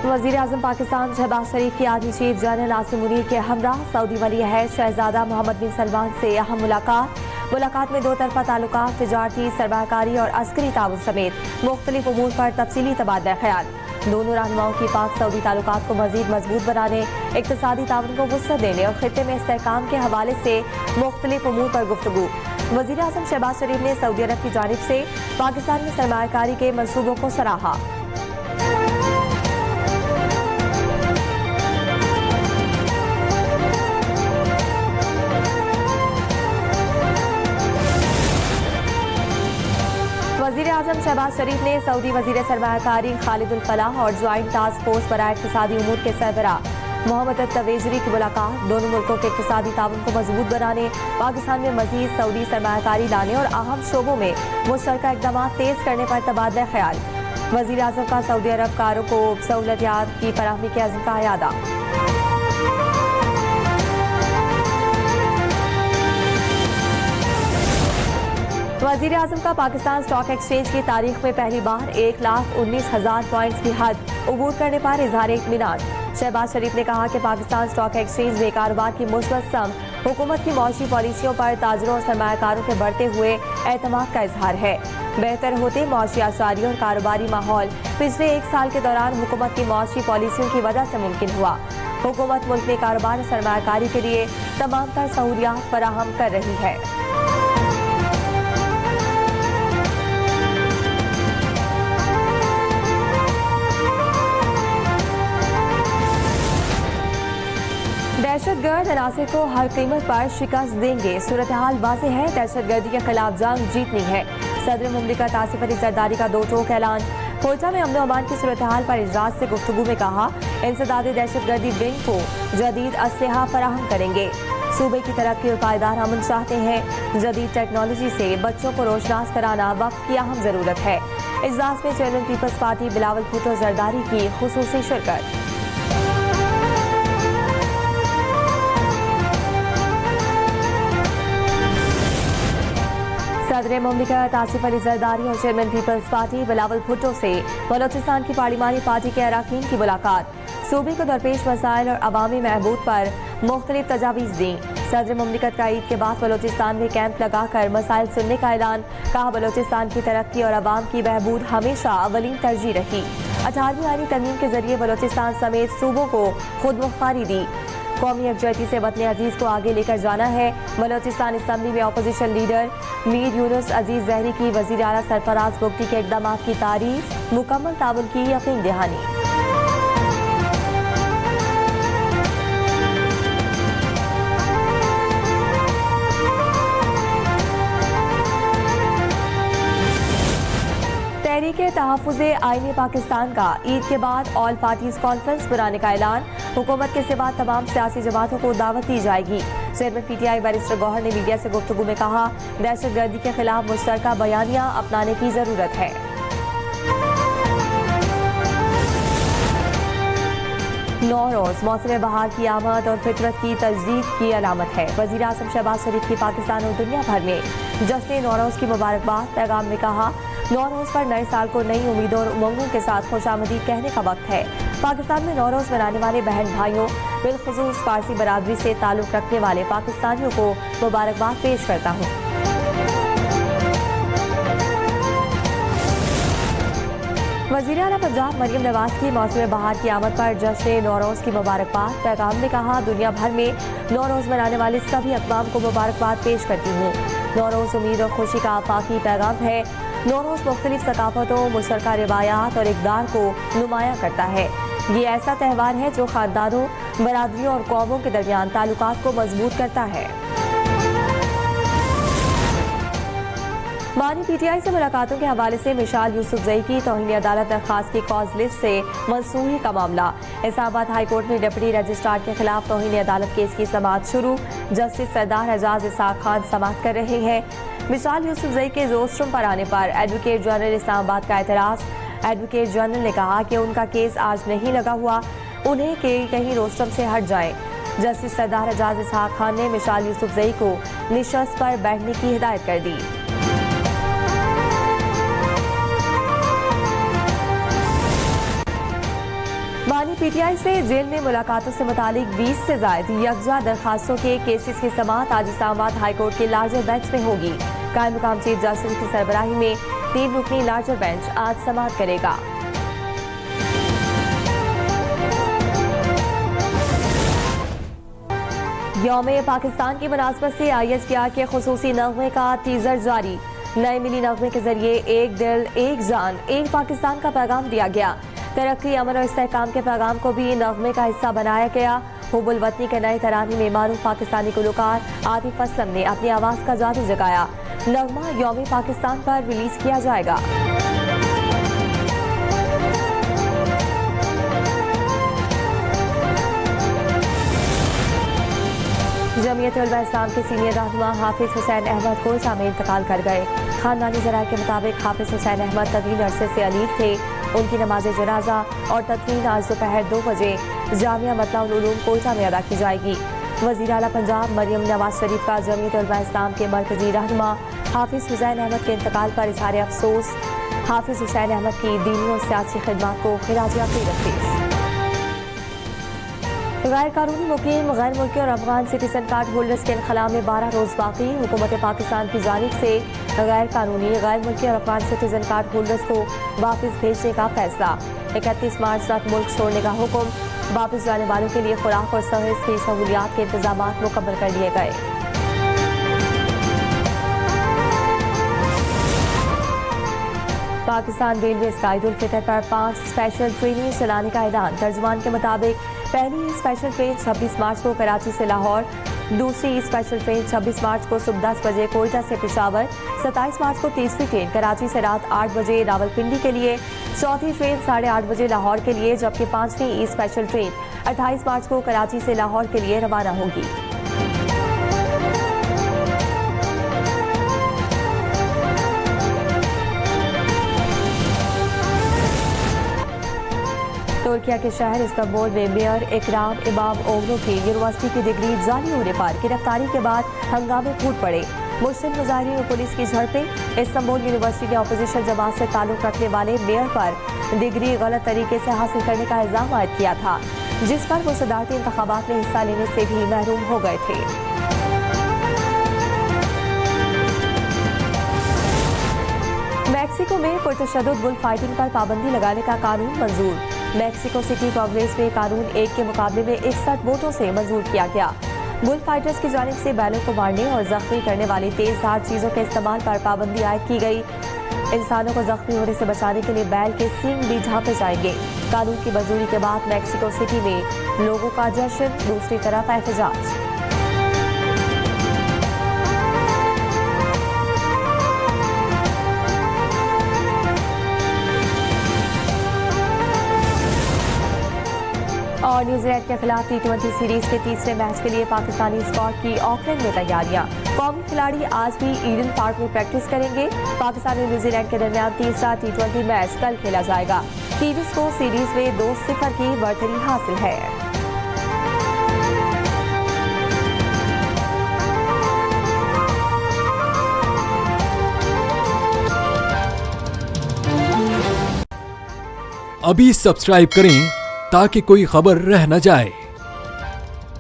वज़ीर आज़म पाकिस्तान शहबाज शरीफ की army chief general Asim Munir के हमरा सऊदी वली अहद शहजादा मोहम्मद बिन सलमान से अहम मुलाकात में दो तरफा ताल्लुकात, तिजारती, सरमायाकारी और अस्करी ताउन समेत मुख्तलिफ उमूर पर तफसीली तबादला ख्याल। दोनों रहनुमाओं की पाक सऊदी ताल्लुकात को मजीद मजबूत बनाने, इक्तिसादी ताउन को वुसअत देने और खित्ते में इस्तेहकाम के हवाले से मुख्तलिफ उमूर पर गुफ्तगू। वज़ीर आज़म शहबाज शरीफ ने सऊदी अरब की जानिब से पाकिस्तान में सरमायाकारी के मंसूबों को सराहा। वज़ीर आज़म शहबाज शरीफ ने सऊदी वज़ीर सरमायाकारी खालिदुल फलाह और ज्वाइंट टास्क फोर्स बराए इक्तिसादी उमूर के सरबराह मोहम्मद तवेजरी की मुलाकात। दोनों मुल्कों के इक्तिसादी ताउन को मजबूत बनाने, पाकिस्तान में मजीद सऊदी सरमायाकारी लाने और अहम शोबों में मुश्तरका इक़दाम तेज करने पर तबादला ख्याल। वज़ीर आज़म का सऊदी अरब कारों को सहूलतियात की फराहमी के अज़्म का इयादा। वज़ीर आज़म का पाकिस्तान स्टॉक एक्सचेंज की तारीख में पहली बार 1,19,000 पॉइंट्स की हद अबूर करने पर इजहार इत्मीनान। शहबाज शरीफ ने कहा कि पाकिस्तान स्टॉक एक्सचेंज में कारोबार की मुस्बत सम हुकूमत की मौशी पॉलिसियों पर ताजरों और सरमायाकारों के बढ़ते हुए एतमाद का इजहार है। बेहतर होते मौशी आशारी और कारोबारी माहौल पिछले एक साल के दौरान हुकूमत की मौशी पॉलिसियों की वजह से मुमकिन हुआ। हुकूमत मुल्क में कारोबार और सरमायाकारी के लिए तमाम तर सहूलियात फराहम कर रही है। दहशतगर्द अनासिर को हर कीमत पर शिकस्त देंगे। सूरत हाल वाज़ेह है, दहशतगर्दी के खिलाफ जंग जीतनी है। सदर मुमलिकत आसिफ अली जरदारी का दो टोक ऐलान। कोयटा में अमन अमान की सूरत हाल पर इजलास से गुफ्तगू में कहा, इंसदाद दहशतगर्दी विंग को जदीद असलहा फराहम करेंगे। सूबे की तरक्की और पायदार अमन चाहते हैं। जदीद टेक्नोलॉजी से बच्चों को रोशनास कराना वक्त की अहम जरूरत है। इजलास में चेयरमैन पीपल्स पार्टी बिलावल भुट्टो जरदारी की खुसूसी शिरकत। सदर मुमलिकत आसिफ अली जरदारी और चेयरमैन पीपल्स पार्टी बिलावल भुट्टो से बलोचिस्तान की पार्लिमानी पार्टी के अरकान की मुलाकात। सूबे को दरपेश मसाइल और अवामी महबूद पर मुख्तलिफ तजावीज़ दी। सदर मुमलिकत का ईद के बाद बलोचिस्तान में कैंप लगाकर मसाइल सुनने का ऐलान। कहा, बलोचिस्तान की तरक्की और अवाम की बहबूद हमेशा अवलीन तरजीह रही। 18वीं आईनी तरमीम के जरिए बलोचिस्तान समेत सूबों को खुद मुख्तारी दी। कौमी यकजहती से वतन अजीज को आगे लेकर जाना है। बलोचिस्तान असम्बली में अपोजिशन लीडर मीर यूनुस अजीज जहरी की वज़ीर आला सरफराज बुगटी के इक़दाम की तारीफ, मुकम्मल ताउन की यकीन दहानी। तहरीक तहफ़्फ़ुज़ आईन पाकिस्तान का ईद के बाद ऑल पार्टीज कॉन्फ्रेंस बनाने का ऐलान। हुकूमत के सिवा तमाम सियासी जमातों को दावत दी जाएगी। चेयरमैन PTI बैरिस्टर गौहर ने मीडिया से गुफ्तगू में कहा, दहशतगर्दी के खिलाफ मुश्तरका बयानिया अपनाने की जरूरत है। नौरोज़ मौसम बहार की आमद और फितरत की तजदीद की अलामत है। वज़ीर आज़म शहबाज शरीफ की पाकिस्तान और दुनिया भर में जश्न नौरोज़ की मुबारकबाद। पैगाम में कहा, नौरोज़ पर नए साल को नई उम्मीदों और उमंगों के साथ खुशामदीद कहने का वक्त है। पाकिस्तान में नौरोज़ मनाने वाले बहन भाइयों, बिलखुसूस फारसी बरादरी से ताल्लुक़ रखने वाले पाकिस्तानियों को मुबारकबाद पेश करता हूँ। वज़ीर आला पंजाब मरियम नवाज की मौसम बहार की आमद पर जश्न नौरोज़ की मुबारकबाद। पैगाम ने कहा, दुनिया भर में नौरोज़ मनाने वाले सभी अक़वाम को मुबारकबाद पेश करती हूँ। नौरोज़ उम्मीद और खुशी का आफाकी पैगाम है। नौरोज़ मुख्तलिफ सकाफ़तों, मुश्तरका रिवायात और इक़दार को नुमायाँ करता है। ये ऐसा त्यौहार है जो ख़ानदानों, बरादरियों और कौमों के दरमियान ताल्लुकात को मजबूत करता है। मानी PTI से मुलाकातों के हवाले से मिशाल यूसुफजई की तौहीन अदालत दरखास्त की कॉज लिस्ट से मनसूखी का मामला। इस्लामाबाद हाई कोर्ट में डिप्टी रजिस्ट्रार के खिलाफ तौहीन अदालत केस की समाअत शुरू। जस्टिस सरदार एजाज इसाक खान समाअत कर रहे हैं। मिशाल यूसुफजई के रोस्ट्रम पर आने पर एडवोकेट जनरल इस्लामाबाद का एतराज़। एडवोकेट जनरल ने कहा कि उनका केस आज नहीं लगा हुआ, उन्हें कहीं रोस्ट्रम से हट जाएं। जस्टिस सरदार एजाज इसाक खान ने मिशाल यूसुफजई को निशस्त पर बैठने की हिदायत कर दी। पीटीआई से जेल में मुलाकातों से मुतालिक 20 से ज्यादा यकजा दरखास्तों के केसेस की समाअत आज इस्लामाबाद हाईकोर्ट के लार्जर बेंच में होगी। कायम मुकाम चीफ जस्टिस की सरबराही में 3 रुकनी लार्जर बेंच आज समाअत करेगा। यौम पाकिस्तान की मुनासबत से ISPR के खुसूसी नग़मे का टीजर जारी। नए मिली नग़मे के जरिए एक दिल एक जान एक पाकिस्तान का पैगाम दिया गया। तरक्की, अमन और इस्तेहकाम के पैगाम को भी नग़मे का हिस्सा बनाया गया। हुब्बुल वतनी के नए तराने में मारूफ पाकिस्तानी गुलकार आतिफ असलम ने अपनी आवाज़ का जादू जगाया। नग़मा यौम पाकिस्तान पर रिलीज किया जाएगा। जमीयत उलमा इस्लाम के सीनियर रहनुमा हाफिज हुसैन अहमद कोयटा में इंतकाल कर गए। खानदानी ज़राए के मुताबिक हाफिज हुसैन अहमद तवील अरसे से अलीफ थे। उनकी नमाज जनाजा और तदफीन आज दोपहर 2 बजे जामिया मतलाउल उलूम कोयटा में अदा की जाएगी। वज़ीर आला पंजाब मरियम नवाज शरीफ का जमीयत उलमा इस्लाम के मरकजी रहनुमा हाफिज हुसैन अहमद के इंतकाल पर इज़हार अफसोस। हाफिज हुसैन अहमद की दीनी और सियासी खिदमत को खिराज अक़ीदत पेश। गैर कानूनी मुकीम, गैर मुल्की और अफगान सिटीजन कार्ड होल्डर्स के इनखला में 12 रोज़ बाकी। हुकूमत पाकिस्तान की जानिब से गैर कानूनी, गैर मुल्की और अफगान सिटीजन कार्ड होल्डर्स को वापस भेजने का फैसला। 31 मार्च तक मुल्क छोड़ने का हुक्म। वापस जाने वालों के लिए खुराक और सर्विस की सहूलियात के इंतजाम मुकम्मल कर लिए गए। पाकिस्तान रेलवे का ईद उल फितर पर 5 स्पेशल ट्रेनें चलाने का ऐलान। तर्जुमान के मुताबिक पहली स्पेशल ट्रेन 26 मार्च को कराची से लाहौर, दूसरी स्पेशल ट्रेन 26 मार्च को सुबह 10 बजे कोयटा से पेशावर, 27 मार्च को तीसरी ट्रेन कराची से रात 8 बजे रावलपिंडी के लिए, चौथी ट्रेन 8:30 बजे लाहौर के लिए, जबकि 5वीं स्पेशल ट्रेन 28 मार्च को कराची से लाहौर के लिए रवाना होगी। तुर्किया के शहर इस्तांबुल में मेयर इकराम इमाम ओगलू की यूनिवर्सिटी की डिग्री जाली होने पर गिरफ्तारी के बाद हंगामे फूट पड़े। मुस्लिम मुजाहिरीन और पुलिस की झड़पें। इस्तांबुल यूनिवर्सिटी ने अपोजिशन जमात से ताल्लुक रखने वाले मेयर पर डिग्री गलत तरीके से हासिल करने का इल्जाम आयद किया था, जिस पर वो सदारती इंतखाबात में हिस्सा लेने से भी महरूम हो गए थे। मैक्सिको में पुरतशद्दुद बुल फाइटिंग पर पाबंदी लगाने का कानून मंजूर। मैक्सिको सिटी कांग्रेस में कानून 1 के मुकाबले में 61 वोटों से मंजूर किया गया। बुल फाइटर्स की जानिब से बैलों को मारने और जख्मी करने वाली तेज धार चीजों के इस्तेमाल पर पाबंदी आयद की गई। इंसानों को जख्मी होने से बचाने के लिए बैल के सींग भी झांपे जाएंगे। कानून की मंजूरी के बाद मैक्सिको सिटी में लोगों का जश्न, दूसरी तरफ एहतजाज। और न्यूजीलैंड के खिलाफ T20 सीरीज के तीसरे मैच के लिए पाकिस्तानी स्क्वाड की ऑकलैंड में तैयारियां। कौमी खिलाड़ी आज भी ईडन पार्क में प्रैक्टिस करेंगे। पाकिस्तान और न्यूजीलैंड के दरमियान तीसरा T20 मैच कल खेला जाएगा। कीवीज को सीरीज में 2-0 की बढ़तरी हासिल है। अभी सब्सक्राइब करें ताकि कोई खबर रह न जाए।